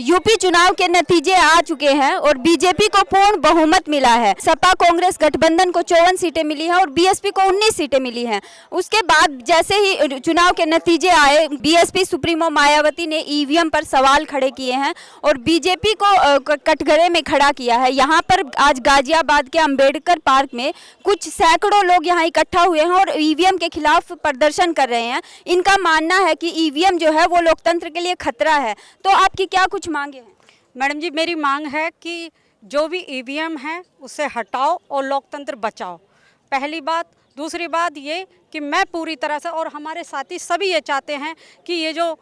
UP चुनाव के नतीजे आ चुके हैं और बीजेपी को पूर्ण बहुमत मिला है। सपा कांग्रेस गठबंधन को 54 सीटें मिली हैं और बीएसपी को 19 सीटें मिली हैं। उसके बाद जैसे ही चुनाव के नतीजे आए, बीएसपी सुप्रीमो मायावती ने ईवीएम पर सवाल खड़े किए हैं और बीजेपी को कटघरे में खड़ा किया है। यहाँ पर आज गाजियाबाद के अंबेडकर पार्क में कुछ सैकड़ों लोग यहाँ इकट्ठा हुए हैं और ईवीएम के खिलाफ प्रदर्शन कर रहे हैं। इनका मानना है कि ईवीएम जो है वो लोकतंत्र के लिए खतरा है। तो आपकी क्या कुछ मांगे हैं? मैडम जी, मेरी मांग है कि जो भी ईवीएम है उसे हटाओ और लोकतंत्र बचाओ, पहली बात। दूसरी बात ये कि मैं पूरी तरह से और हमारे साथी सभी ये चाहते हैं कि ये जो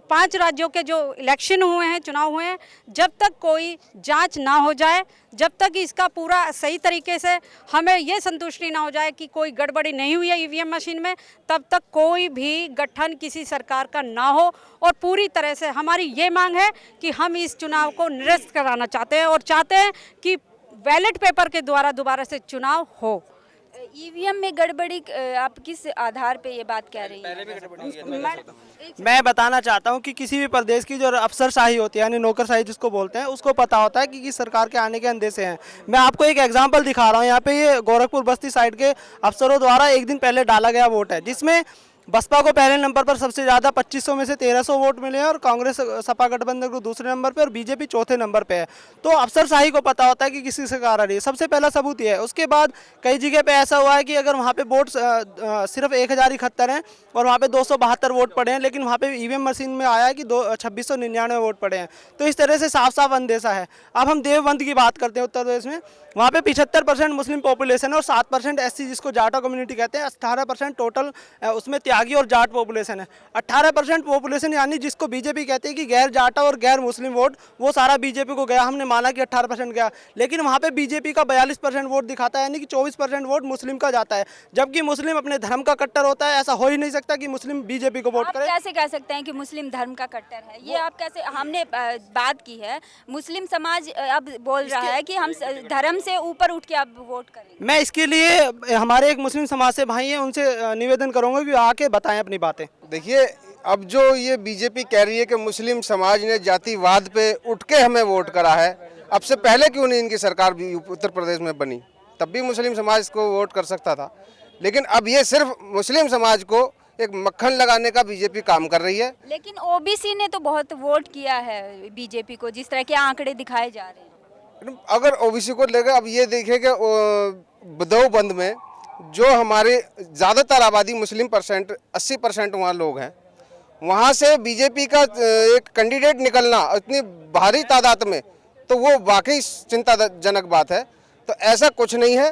5 राज्यों के जो इलेक्शन हुए हैं, चुनाव हुए हैं, जब तक कोई जांच ना हो जाए, जब तक इसका पूरा सही तरीके से हमें ये संतुष्टि ना हो जाए कि कोई गड़बड़ी नहीं हुई है ईवीएम मशीन में, तब तक कोई भी गठन किसी सरकार का ना हो। और पूरी तरह से हमारी ये मांग है कि हम इस चुनाव को निरस्त कराना चाहते हैं और चाहते हैं कि बैलेट पेपर के द्वारा दोबारा से चुनाव हो। ईवीएम में गड़बड़ी आप किस आधार पे ये बात कह रही हैं? मैं बताना चाहता हूं कि किसी भी प्रदेश की जो अफसरशाही होती है, यानी नौकरशाही जिसको बोलते हैं, उसको पता होता है कि किस सरकार के आने के अंदेशे हैं। मैं आपको एक एग्जांपल दिखा रहा हूं। यहाँ पे ये गोरखपुर बस्ती साइड के अफसरों द्वारा एक दिन पहले डाला गया वोट है, जिसमें बसपा को पहले नंबर पर सबसे ज़्यादा 2500 में से 1300 वोट मिले हैं और कांग्रेस सपा गठबंधन को दूसरे नंबर पे और बीजेपी चौथे नंबर पे है। तो अफसरशाही को पता होता है कि किसी सरकार आ रही है। सबसे पहला सबूत ये है। उसके बाद कई जगह पे ऐसा हुआ है कि अगर वहाँ पे वोट सिर्फ 1071 हैं और वहाँ पे 272 वोट पड़े हैं, लेकिन वहाँ पे ईवीएम मशीन में आया है कि 2699 वोट पड़े हैं। तो इस तरह से साफ साफ अंदेशा है। अब हम देवबंद की बात करते हैं उत्तर प्रदेश में, वहाँ पे 75% मुस्लिम पॉपुलेशन है और 7% एससी जिसको जाटा कम्युनिटी कहते हैं, 18% टोटल उसमें त्यागी और जाट पॉपुलेशन है। 18% पॉपुलेशन यानी जिसको बीजेपी कहती है कि गैर जाटा और गैर मुस्लिम वोट, वो सारा बीजेपी को गया। हमने माना कि 18% गया, लेकिन वहाँ पे बीजेपी का 42% वोट दिखाता है, यानी कि 24% वोट मुस्लिम का जाता है, जबकि मुस्लिम अपने धर्म का कट्टर होता है। ऐसा हो ही नहीं सकता कि मुस्लिम बीजेपी को वोट करे। कैसे कह सकते हैं कि मुस्लिम धर्म का कट्टर है? ये आप कैसे? हमने बात की है, मुस्लिम समाज अब बोल रहा है कि हम धर्म से ऊपर उठ के अब वोट करेंगे। मैं इसके लिए हमारे एक मुस्लिम समाज से भाई हैं, उनसे निवेदन करूंगा कि आके बताएं अपनी बातें। देखिए, अब जो ये बीजेपी कह रही है कि मुस्लिम समाज ने जातिवाद पे उठ के हमें वोट करा है, अब से पहले क्यों नहीं इनकी सरकार भी उत्तर प्रदेश में बनी? तब भी मुस्लिम समाज को वोट कर सकता था। लेकिन अब ये सिर्फ मुस्लिम समाज को एक मक्खन लगाने का बीजेपी काम कर रही है। लेकिन ओबीसी ने तो बहुत वोट किया है बीजेपी को, जिस तरह के आंकड़े दिखाए जा रहे हैं। अगर ओबीसी को लेकर अब ये देखें कि देवबंद में जो हमारे ज़्यादातर आबादी मुस्लिम 80% वहाँ लोग हैं, वहाँ से बीजेपी का एक कैंडिडेट निकलना इतनी भारी तादाद में, तो वो वाकई चिंताजनक बात है। तो ऐसा कुछ नहीं है।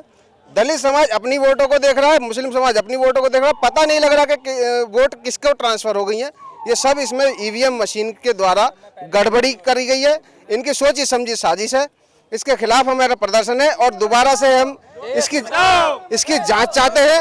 दलित समाज अपनी वोटों को देख रहा है, मुस्लिम समाज अपनी वोटों को देख रहा है। पता नहीं लग रहा कि वोट किसको ट्रांसफ़र हो गई है। ये सब इसमें ईवीएम मशीन के द्वारा गड़बड़ी करी गई है। इनकी सोची समझी साजिश है। इसके खिलाफ हमारा प्रदर्शन है और दोबारा से हम इसकी जांच चाहते हैं।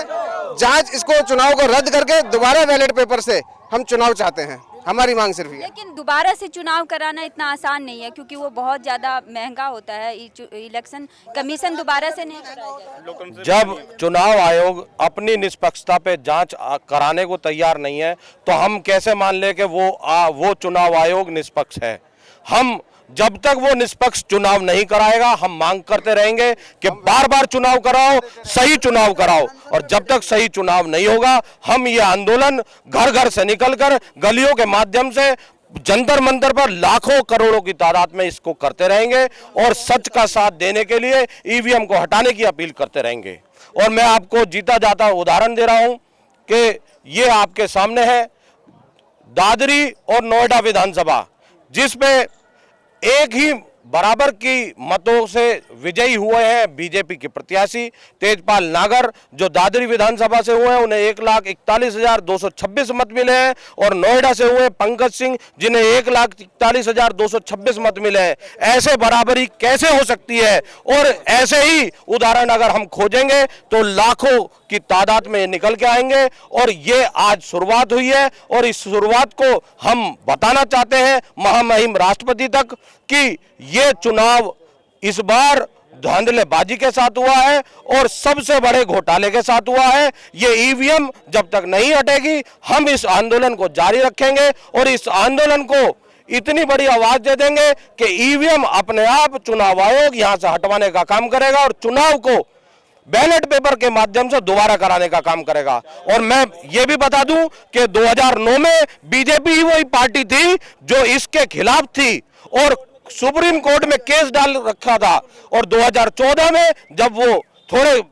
जांच इसको चुनाव को रद्द करके दोबारा बैलेट पेपर से हम चुनाव चाहते हैं। हमारी मांग सिर्फ ये। लेकिन दोबारा से चुनाव कराना इतना आसान नहीं है, क्योंकि वो बहुत ज़्यादा महंगा होता है। इलेक्शन कमीशन दोबारा से नहीं कराएगा। जब चुनाव आयोग अपनी निष्पक्षता पे जांच कराने को तैयार नहीं है, तो हम कैसे मान ले कि वो चुनाव आयोग निष्पक्ष है? हम जब तक वो निष्पक्ष चुनाव नहीं कराएगा, हम मांग करते रहेंगे कि बार बार चुनाव कराओ, सही चुनाव कराओ। और जब तक सही चुनाव नहीं होगा, हम ये आंदोलन घर घर से निकलकर गलियों के माध्यम से जंतर मंतर पर लाखों करोड़ों की तादाद में इसको करते रहेंगे और सच का साथ देने के लिए ईवीएम को हटाने की अपील करते रहेंगे। और मैं आपको जीता जाता उदाहरण दे रहा हूं कि ये आपके सामने है दादरी और नोएडा विधानसभा, जिसमें एक ही बराबर की मतों से विजयी हुए हैं बीजेपी के प्रत्याशी तेजपाल नागर, जो दादरी विधानसभा से हुए हैं, उन्हें 1,41,226 मत मिले हैं। और नोएडा से हुए पंकज सिंह, जिन्हें 1,41,226 मत मिले हैं। ऐसे बराबरी कैसे हो सकती है? और ऐसे ही उदाहरण अगर हम खोजेंगे तो लाखों की तादाद में निकल के आएंगे। और ये आज शुरुआत हुई है और इस शुरुआत को हम बताना चाहते हैं महामहिम राष्ट्रपति तक कि ये चुनाव इस बार धांधलेबाजी के साथ हुआ है और सबसे बड़े घोटाले के साथ हुआ है। ये ईवीएम जब तक नहीं हटेगी, हम इस आंदोलन को जारी रखेंगे और इस आंदोलन को इतनी बड़ी आवाज दे देंगे कि ईवीएम अपने आप चुनाव आयोग यहां से हटवाने का काम करेगा और चुनाव को बैलेट पेपर के माध्यम से दोबारा कराने का काम करेगा। और मैं ये भी बता दूं कि 2009 में बीजेपी ही वही पार्टी थी जो इसके खिलाफ थी और सुप्रीम कोर्ट में केस डाल रखा था, और 2014 में जब वो थोड़े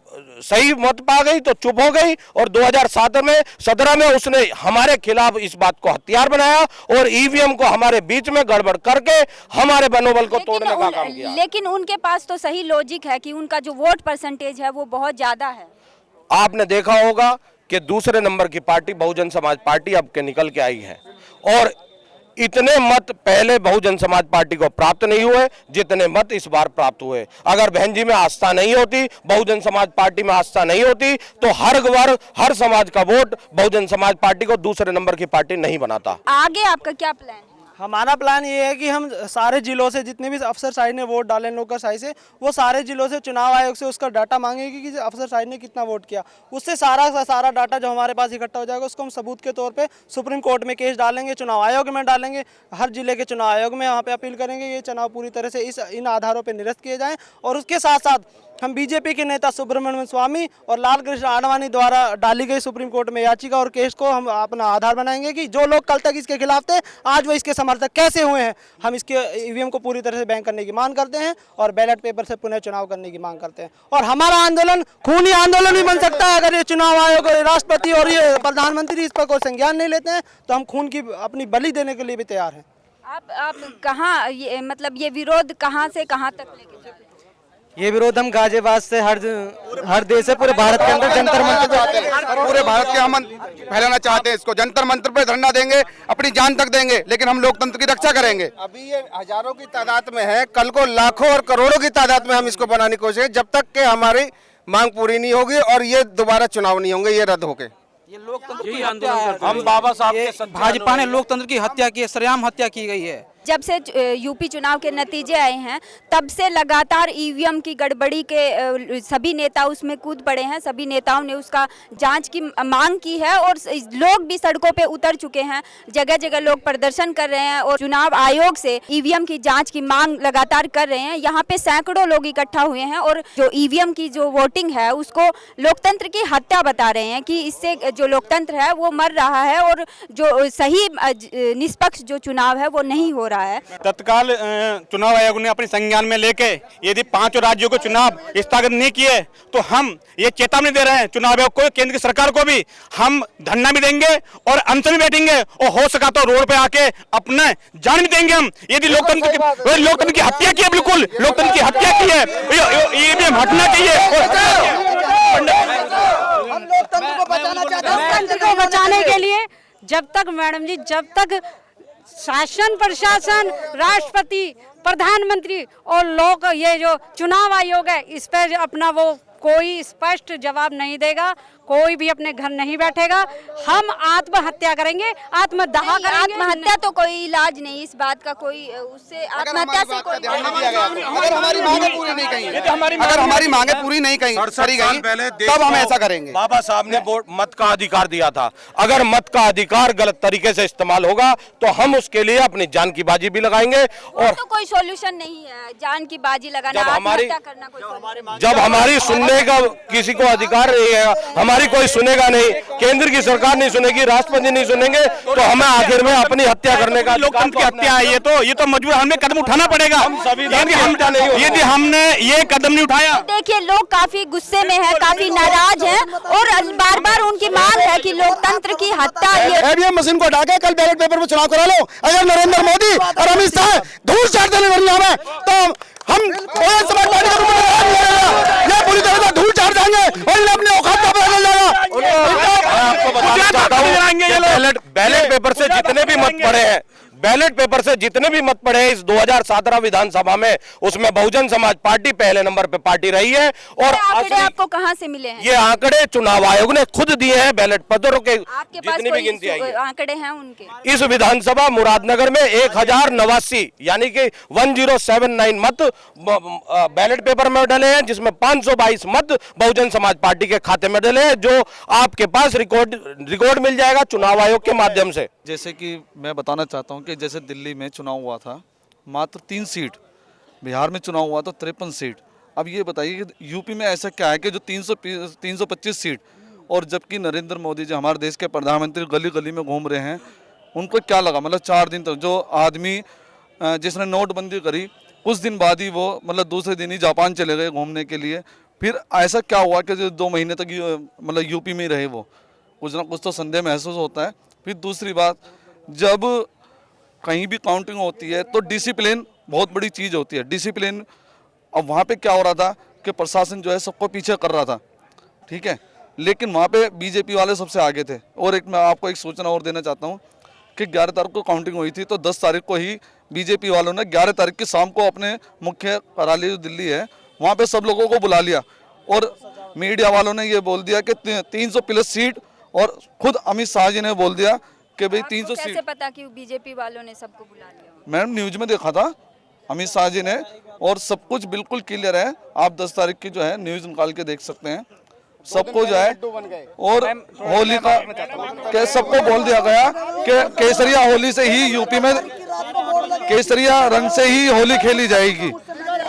सही मत पा गई तो चुप हो गई, और 2017 में उसने हमारे खिलाफ इस बात को हथियार बनाया और ईवीएम को हमारे बीच में गड़बड़ करके हमारे मनोबल को तोड़ने का काम किया। लेकिन उनके पास तो सही लॉजिक है कि उनका जो वोट परसेंटेज है वो बहुत ज्यादा है। आपने देखा होगा कि दूसरे नंबर की पार्टी बहुजन समाज पार्टी अब के निकल के आई है, और इतने मत पहले बहुजन समाज पार्टी को प्राप्त नहीं हुए जितने मत इस बार प्राप्त हुए। अगर बहन जी में आस्था नहीं होती, बहुजन समाज पार्टी में आस्था नहीं होती, तो हर वर्ग हर समाज का वोट बहुजन समाज पार्टी को दूसरे नंबर की पार्टी नहीं बनाता। आगे आपका क्या प्लान है? हमारा प्लान ये है कि हम सारे जिलों से जितने भी अफसरशाही ने वोट डाले नौकरशाही से, वो सारे जिलों से चुनाव आयोग से उसका डाटा मांगेंगे कि अफसरशाही ने कितना वोट किया। उससे सारा डाटा जो हमारे पास इकट्ठा हो जाएगा उसको हम सबूत के तौर पे सुप्रीम कोर्ट में केस डालेंगे, चुनाव आयोग में डालेंगे, हर जिले के चुनाव आयोग में वहाँ पे अपील करेंगे ये चुनाव पूरी तरह से इन आधारों पर निरस्त किए जाएँ। और उसके साथ साथ हम बीजेपी के नेता सुब्रमण्यम स्वामी और लाल कृष्ण आडवाणी द्वारा डाली गई सुप्रीम कोर्ट में याचिका और केस को हम अपना आधार बनाएंगे कि जो लोग कल तक इसके खिलाफ थे आज वो इसके समर्थक कैसे हुए हैं। हम इसके ईवीएम को पूरी तरह से बैन करने की मांग करते हैं और बैलेट पेपर से पुनः चुनाव करने की मांग करते हैं। और हमारा आंदोलन खूनी आंदोलन भी बन सकता है। अगर ये चुनाव आयोग और राष्ट्रपति और ये प्रधानमंत्री इस पर कोई संज्ञान नहीं लेते हैं तो हम खून की अपनी बलि देने के लिए भी तैयार हैं। आप कहाँ ये विरोध कहाँ से कहाँ तक लेके जाएंगे? ये विरोध हम गाजियाबाद से हर देश से पूरे भारत के अंदर जंतर मंतर पूरे भारत के हम फैलाना चाहते हैं। इसको जंतर मंतर पे धरना देंगे, अपनी जान तक देंगे, लेकिन हम लोकतंत्र की रक्षा करेंगे। अभी ये हजारों की तादाद में है, कल को लाखों और करोड़ों की तादाद में हम इसको बनाने की कोशिश, जब तक कि हमारी मांग पूरी नहीं होगी और ये दोबारा चुनाव नहीं होंगे, ये रद्द होके। ये लोकतंत्र की हत्या है। हम बाबा साहब के भाजपा ने लोकतंत्र की हत्या की है, सरेआम हत्या की गई है। जब से यूपी चुनाव के नतीजे आए हैं तब से लगातार ईवीएम की गड़बड़ी के सभी नेता उसमें कूद पड़े हैं। सभी नेताओं ने उसका जांच की मांग की है और लोग भी सड़कों पे उतर चुके हैं। जगह जगह लोग प्रदर्शन कर रहे हैं और चुनाव आयोग से ईवीएम की जांच की मांग लगातार कर रहे हैं। यहाँ पे सैकड़ों लोग इकट्ठा हुए हैं और जो ईवीएम की जो वोटिंग है उसको लोकतंत्र की हत्या बता रहे हैं कि इससे जो लोकतंत्र है वो मर रहा है और जो सही निष्पक्ष जो चुनाव है वो नहीं हो रहा है। तत्काल चुनाव आयोग ने अपने संज्ञान में लेके यदि 5 राज्यों को चुनाव स्थगित नहीं किए तो हम ये चेतावनी दे रहे हैं चुनाव आयोग को, केंद्र की सरकार को भी। हम धरना भी देंगे और अनशन भी बैठेंगे और हो सका तो रोड पे आके अपने जान भी देंगे हम। यदि लोकतंत्र की हत्या की है, बिल्कुल लोकतंत्र की हत्या की है, ये भी हम हटना चाहिए। हम लोकतंत्र को बचाना चाहते हैं। लोकतंत्र को बचाने के लिए जब तक मैडम जी, जब तक शासन प्रशासन, राष्ट्रपति, प्रधानमंत्री और लोग, ये जो चुनाव आयोग है इस पर अपना वो कोई स्पष्ट जवाब नहीं देगा, कोई भी अपने घर नहीं बैठेगा, हम आत्महत्या करेंगे, आत्मदाह करेंगे। आत्महत्या तो कोई इलाज नहीं, इस बात का कोई उससे आत्महत्या से कोई अगर हमारी मांगे पूरी नहीं कहीं, अगर हमारी मांगे पूरी नहीं कहीं करी गई तब हम ऐसा करेंगे। बाबा साहब ने मत का अधिकार दिया था। अगर मत का अधिकार गलत तरीके से इस्तेमाल होगा तो हम उसके लिए अपनी जान की बाजी भी लगाएंगे। और तो कोई सॉल्यूशन नहीं है जान की बाजी लगाना, आत्महत्या करना कोई solution। जब हमारी सुनने का किसी को अधिकार नहीं है, हमारी कोई सुनेगा नहीं, केंद्र की सरकार नहीं सुनेगी, राष्ट्रपति नहीं सुनेंगे, तो हमें आखिर में अपनी हत्या करने का लोकतंत्र की हत्या है। ये तो मजबूर हमें कदम उठाना पड़ेगा। यदि हमने ये कदम नहीं उठाया, देखिए लोग काफी गुस्से में है, काफी नाराज हैं और बार बार उनकी मांग है कि लोकतंत्र की हत्या। ईवीएम मशीन को हटा के कल बैलेट पेपर पर चुनाव करा लो। अगर नरेंद्र मोदी और अमित शाह धूल चाट देने दुनिया में तो हम समाज पार्टी का ये पूरी तरह से धूल चाट जाएंगे और इन्हें अपने औकात का पता चल जाएगा। आपको बताना चाहता हूं बैलेट पेपर से जितने भी मत पड़े हैं, बैलेट पेपर से जितने भी मत पड़े हैं इस 2017 विधानसभा में, उसमें बहुजन समाज पार्टी पहले नंबर पे पार्टी रही है। और आंकड़े आपको कहाँ से मिले हैं? ये आंकड़े चुनाव आयोग ने खुद दिए हैं। बैलेट पत्रों के आपके पास जितनी भी गिनती आई है, आंकड़े हैं उनके? इस विधानसभा मुरादनगर में 1089 यानी कि 1079 मत बैलेट पेपर में डले हैं, जिसमें 522 मत बहुजन समाज पार्टी के खाते में डले हैं, जो आपके पास रिकॉर्ड मिल जाएगा चुनाव आयोग के माध्यम से। जैसे कि मैं बताना चाहता हूं कि कि जैसे दिल्ली में चुनाव हुआ था मात्र 3 सीट, बिहार में चुनाव हुआ तो 53 सीट। अब ये बताइए कि यूपी में ऐसा क्या है कि जो 325 सीट, और जबकि नरेंद्र मोदी जी हमारे देश के प्रधानमंत्री गली गली में घूम रहे हैं, उनको क्या लगा मतलब 4 दिन तक जो आदमी जिसने नोटबंदी करी कुछ दिन बाद ही वो मतलब दूसरे दिन ही जापान चले गए घूमने के लिए। फिर ऐसा क्या हुआ कि जो 2 महीने तक मतलब यूपी में ही रहे, वो कुछ ना कुछ तो संदेह महसूस होता है। फिर दूसरी बात, जब कहीं भी काउंटिंग होती है तो डिसिप्लिन बहुत बड़ी चीज़ होती है, डिसिप्लिन। अब वहाँ पे क्या हो रहा था कि प्रशासन जो है सबको पीछे कर रहा था, ठीक है, लेकिन वहाँ पे बीजेपी वाले सबसे आगे थे। और एक मैं आपको एक सूचना और देना चाहता हूँ कि 11 तारीख को काउंटिंग हुई थी, तो 10 तारीख को ही बीजेपी वालों ने 11 तारीख की शाम को अपने मुख्य कार्यालय जो दिल्ली है वहाँ पे सब लोगों को बुला लिया, और मीडिया वालों ने ये बोल दिया कि 300 प्लस सीट, और खुद अमित शाह जी ने बोल दिया कि भाई 300 सीट। कैसे पता कि बीजेपी वालों ने सबको बुला लिया? मैडम न्यूज में देखा था अमित शाह जी ने, और सब कुछ बिल्कुल क्लियर है। आप 10 तारीख की जो है न्यूज निकाल के देख सकते हैं, सबको जो है। और होली का के सबको बोल दिया गया कि केसरिया होली से ही यूपी में केसरिया रंग से ही होली खेली जाएगी।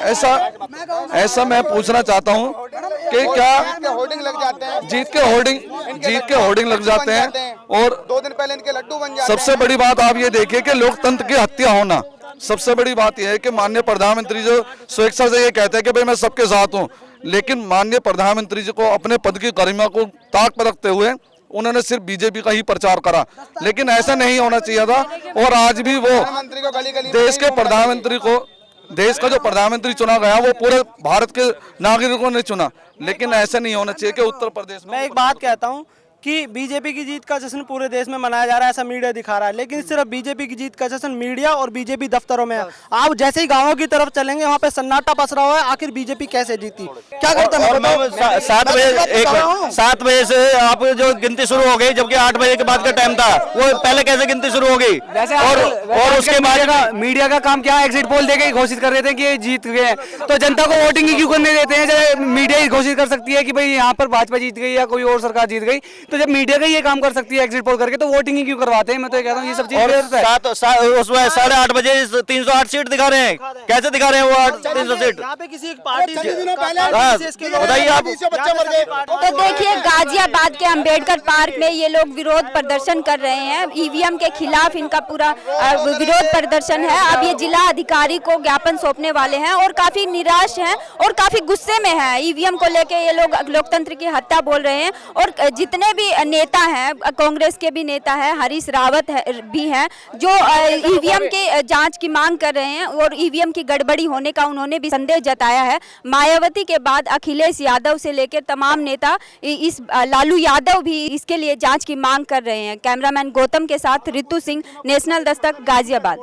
ऐसा मैं पूछना चाहता हूँ कि क्या होर्डिंग लग जाते हैं, जीत के होर्डिंग लग जाते हैं, और 2 दिन पहले इनके लड्डू बन जाते हैं। सबसे बड़ी बात आप ये देखिए कि लोकतंत्र की हत्या होना, सबसे बड़ी बात यह है कि माननीय प्रधानमंत्री जो स्वेच्छा से ये कहते हैं कि भाई मैं सबके साथ हूँ, लेकिन माननीय प्रधानमंत्री जी को अपने पद की गरिमा को ताक पर रखते हुए उन्होंने सिर्फ बीजेपी का ही प्रचार करा, लेकिन ऐसा नहीं होना चाहिए था। और आज भी वो देश के प्रधानमंत्री को, देश का जो प्रधानमंत्री चुना गया वो पूरे भारत के नागरिकों ने चुना, लेकिन ऐसा नहीं होना चाहिए कि उत्तर प्रदेश में। मैं एक बात कहता हूं कि बीजेपी की जीत का जश्न पूरे देश में मनाया जा रहा है, ऐसा मीडिया दिखा रहा है, लेकिन सिर्फ बीजेपी की जीत का जश्न मीडिया और बीजेपी दफ्तरों में है। आप जैसे ही गांवों की तरफ चलेंगे वहां पे सन्नाटा पसरा हुआ है, आखिर बीजेपी कैसे जीती, क्या करता है? 7 बजे से आप जो गिनती शुरू हो गई, जबकि 8 बजे के बाद का टाइम था, वो पहले कैसे गिनती शुरू हो गई? और उसके बाद मीडिया का काम क्या है? एग्जिट पोल देके घोषित कर देते हैं कि जीत गए, तो जनता को वोटिंग ही क्यों करने देते हैं? जब मीडिया ही घोषित कर सकती है कि भाई यहाँ पर भाजपा जीत गई या कोई और सरकार जीत गई, तो जब मीडिया का ये काम कर सकती है एग्जिट पोल करके, तो वोटिंग ही क्यों करवाते हैं? मैं तो ये कहता हूँ ये सब चीज उसमें 8:30 बजे 308 सीट दिखा रहे हैं, कैसे दिखा रहे हैं वो 300 सीट? यहाँ पे किसी एक पार्टी बताइए आप। तो देखिए गाजियाबाद के अंबेडकर पार्क में ये लोग विरोध प्रदर्शन कर रहे हैं, ईवीएम के खिलाफ इनका पूरा विरोध प्रदर्शन है। अब ये जिला अधिकारी को ज्ञापन सौंपने वाले हैं और काफी निराश हैं और काफी गुस्से में हैं। ईवीएम को लेके ये लोग लोकतंत्र की हत्या बोल रहे हैं, और जितने भी नेता हैं, कांग्रेस के भी नेता हैं, हरीश रावत भी हैं, जो ईवीएम के जांच की मांग कर रहे हैं और ईवीएम की गड़बड़ी होने का उन्होंने भी संदेह जताया है। मायावती के बाद अखिलेश यादव से लेकर तमाम नेता, इस लालू यादव भी इसके लिए जांच की मांग कर रहे हैं। कैमरामैन गौतम के साथ रितु सिंह, नेशनल दस्तक, गाजियाबाद।